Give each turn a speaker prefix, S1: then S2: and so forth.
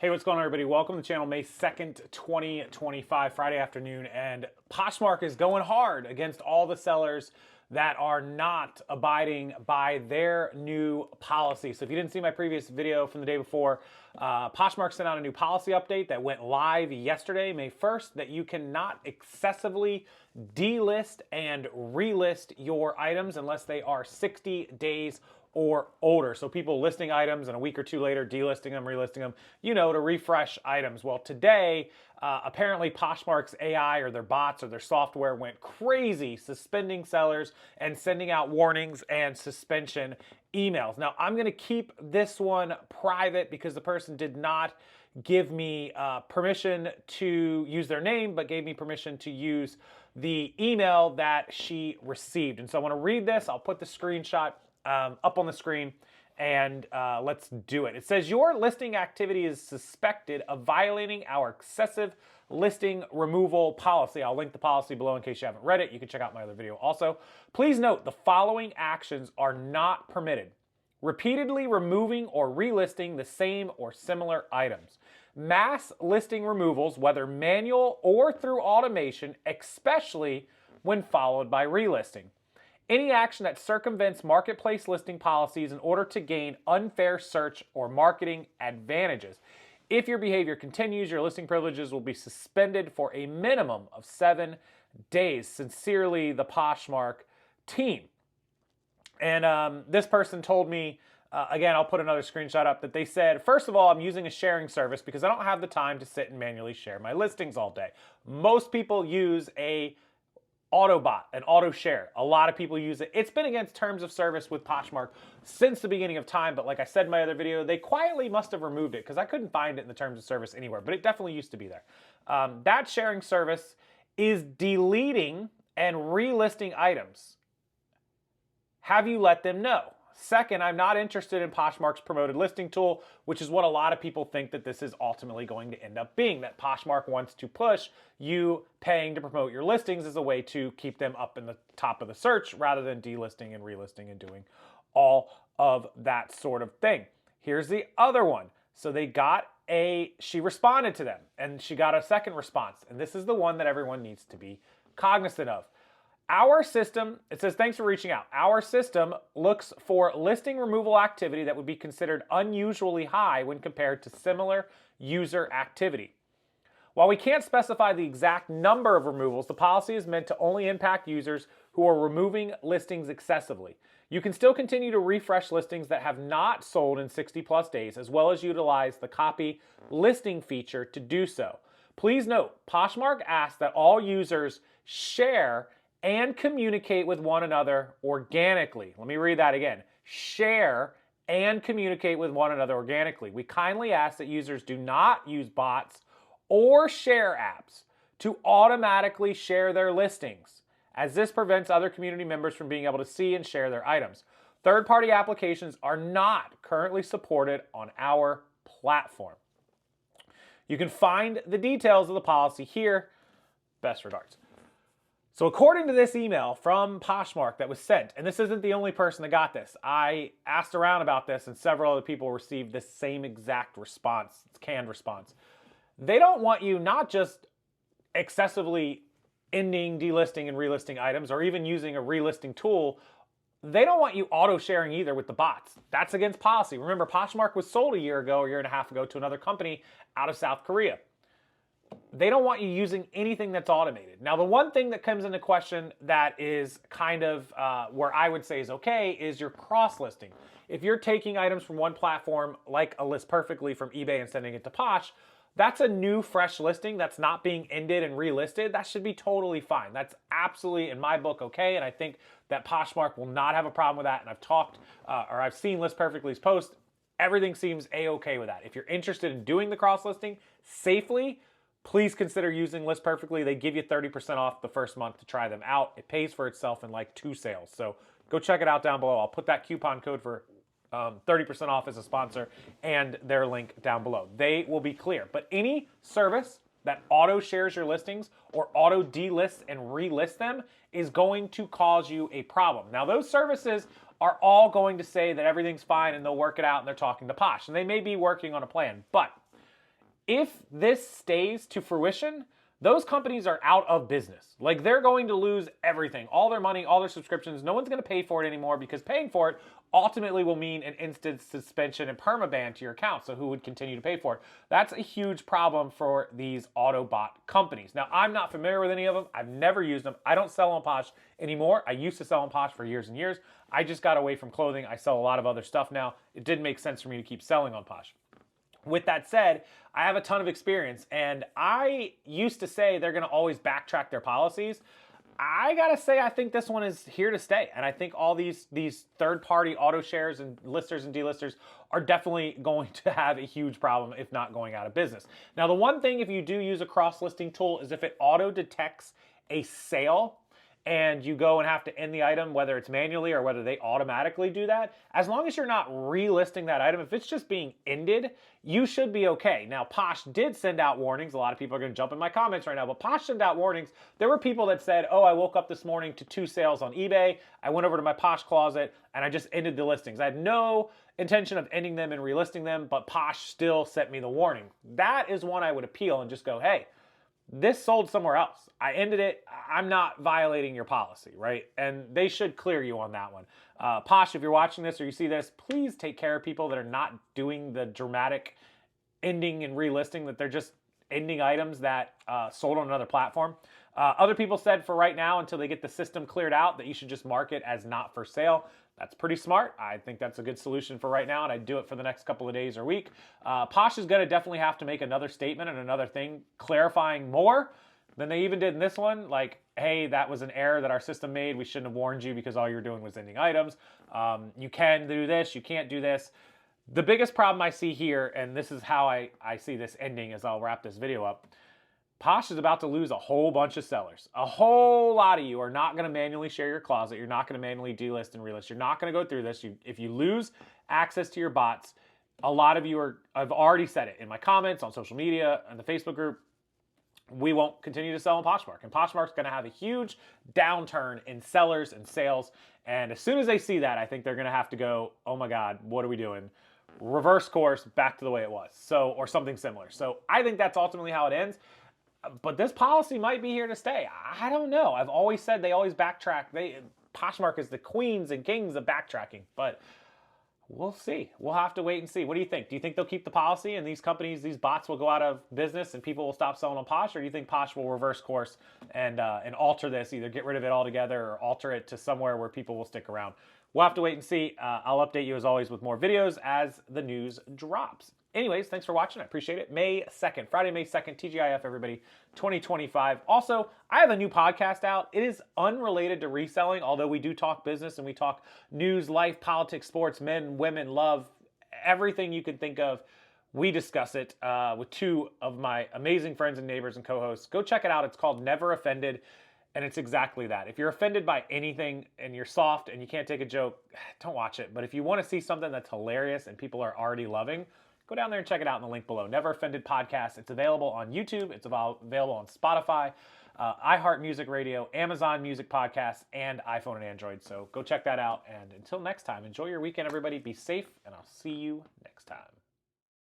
S1: Hey, what's going on, everybody? Welcome to the channel. May 2nd, 2025, Friday afternoon, and Poshmark is going hard against all the sellers that are not abiding by their new policy. So if you didn't see my previous video from the day before, Poshmark sent out a new policy update that went live yesterday, May 1st, that you cannot excessively delist and relist your items unless they are 60 days or older. So people listing items and a week or two later delisting them, relisting them, to refresh items. Well, today, apparently Poshmark's AI or their bots or their software went crazy, suspending sellers and sending out warnings and suspension emails. Now, I'm going to keep this one private because the person did not give me permission to use their name, but gave me permission to use the email that she received. And so I want to read this. I'll put the screenshot up on the screen, and let's do it. It says, your listing activity is suspected of violating our excessive listing removal policy. I'll link the policy below in case you haven't read it. You can check out my other video also. Please note the following actions are not permitted: repeatedly removing or relisting the same or similar items, mass listing removals, whether manual or through automation, especially when followed by relisting. Any action that circumvents marketplace listing policies in order to gain unfair search or marketing advantages. If your behavior continues, your listing privileges will be suspended for a minimum of 7 days. Sincerely, the Poshmark team. And this person told me, again, I'll put another screenshot up, that they said, first of all, I'm using a sharing service because I don't have the time to sit and manually share my listings all day. Most people use a Autobot, an auto share. A lot of people use it. It's been against terms of service with Poshmark since the beginning of time, but like I said in my other video, they quietly must have removed it because I couldn't find it in the terms of service anywhere, but it definitely used to be there. That sharing service is deleting and relisting items. Have you let them know? Second, I'm not interested in Poshmark's promoted listing tool, which is what a lot of people think that this is ultimately going to end up being, that Poshmark wants to push you paying to promote your listings as a way to keep them up in the top of the search rather than delisting and relisting and doing all of that sort of thing. Here's the other one. So she responded to them and she got a second response. And this is the one that everyone needs to be cognizant of. Our system, it says, thanks for reaching out. Our system looks for listing removal activity that would be considered unusually high when compared to similar user activity. While we can't specify the exact number of removals, the policy is meant to only impact users who are removing listings excessively. You can still continue to refresh listings that have not sold in 60+ days, as well as utilize the copy listing feature to do so. Please note, Poshmark asks that all users share and communicate with one another organically. Let me read that again. Share and communicate with one another organically. We kindly ask that users do not use bots or share apps to automatically share their listings, as this prevents other community members from being able to see and share their items. Third-party applications are not currently supported on our platform. You can find the details of the policy here. Best regards. So according to this email from Poshmark that was sent, and this isn't the only person that got this, I asked around about this and several other people received this same exact response, canned response. They don't want you not just excessively ending, delisting, and relisting items, or even using a relisting tool. They don't want you auto-sharing either with the bots. That's against policy. Remember, Poshmark was sold a year and a half ago to another company out of South Korea. They don't want you using anything that's automated. Now, the one thing that comes into question that is kind of where I would say is okay is your cross-listing. If you're taking items from one platform, like a List Perfectly from eBay and sending it to Posh, that's a new, fresh listing that's not being ended and relisted. That should be totally fine. That's absolutely, in my book, okay, and I think that Poshmark will not have a problem with that, and I've talked, or I've seen List Perfectly's post. Everything seems a-okay with that. If you're interested in doing the cross-listing safely, please consider using List Perfectly. They give you 30% off the first month to try them out. It pays for itself in like 2 sales. So go check it out down below. I'll put that coupon code for 30% off as a sponsor and their link down below. They will be clear. But any service that auto shares your listings or auto delists and relist them is going to cause you a problem. Now, those services are all going to say that everything's fine and they'll work it out and they're talking to Posh. And they may be working on a plan, but if this stays to fruition, those companies are out of business. Like, they're going to lose everything, all their money, all their subscriptions. No one's going to pay for it anymore, because paying for it ultimately will mean an instant suspension and permaban to your account. So who would continue to pay for it? That's a huge problem for these auto bot companies. Now, I'm not familiar with any of them. I've never used them. I don't sell on Posh anymore. I used to sell on Posh for years and years. I just got away from clothing. I sell a lot of other stuff now. It didn't make sense for me to keep selling on Posh. With that said, I have a ton of experience, and I used to say they're going to always backtrack their policies. I got to say, I think this one is here to stay, and I think all these third-party auto shares and listers and delisters are definitely going to have a huge problem, if not going out of business. Now, the one thing, if you do use a cross-listing tool, is if it auto-detects a sale, and you go and have to end the item, whether it's manually or whether they automatically do that, as long as you're not relisting that item, if it's just being ended, you should be okay. Now, Posh did send out warnings. A lot of people are going to jump in my comments right now, but Posh sent out warnings. There were people that said, oh, I woke up this morning to 2 sales on eBay. I went over to my Posh closet and I just ended the listings. I had no intention of ending them and relisting them, but Posh still sent me the warning. That is one I would appeal and just go, hey, this sold somewhere else. I ended it. I'm not violating your policy, right? And they should clear you on that one. Posh, if you're watching this or you see this, please take care of people that are not doing the dramatic ending and relisting, that they're just ending items that sold on another platform. Other people said for right now, until they get the system cleared out, that you should just mark it as not for sale. That's pretty smart. I think that's a good solution for right now, and I'd do it for the next couple of days or week. Posh is going to definitely have to make another statement and another thing clarifying more than they even did in this one. Like, hey, that was an error that our system made. We shouldn't have warned you because all you're doing was ending items. You can do this. You can't do this. The biggest problem I see here, and this is how I see this ending as I'll wrap this video up, Posh is about to lose a whole bunch of sellers. A whole lot of you are not going to manually share your closet. You're not going to manually delist and relist. You're not going to go through this. If you lose access to your bots, a lot of you I've already said it in my comments, on social media, in the Facebook group, we won't continue to sell on Poshmark. And Poshmark's going to have a huge downturn in sellers and sales. And as soon as they see that, I think they're going to have to go, oh my God, what are we doing? Reverse course back to the way it was. So, or something similar. So I think that's ultimately how it ends. But this policy might be here to stay. I don't know. I've always said they always backtrack. Poshmark is the queens and kings of backtracking. But we'll see. We'll have to wait and see. What do you think? Do you think they'll keep the policy and these companies, these bots will go out of business and people will stop selling on Posh? Or do you think Posh will reverse course and alter this, either get rid of it altogether or alter it to somewhere where people will stick around? We'll have to wait and see. I'll update you as always with more videos as the news drops. Anyways, thanks for watching. I appreciate it. May 2nd, Friday, May 2nd, TGIF, everybody, 2025. Also, I have a new podcast out. It is unrelated to reselling, although we do talk business and we talk news, life, politics, sports, men, women, love, everything you can think of. We discuss it with 2 of my amazing friends and neighbors and co-hosts. Go check it out. It's called Never Offended, and it's exactly that. If you're offended by anything and you're soft and you can't take a joke, don't watch it. But if you want to see something that's hilarious and people are already loving, go down there and check it out in the link below. Never Offended Podcast. It's available on YouTube. It's available on Spotify, iHeart Music Radio, Amazon Music Podcasts, and iPhone and Android. So go check that out. And until next time, enjoy your weekend, everybody. Be safe, and I'll see you next time.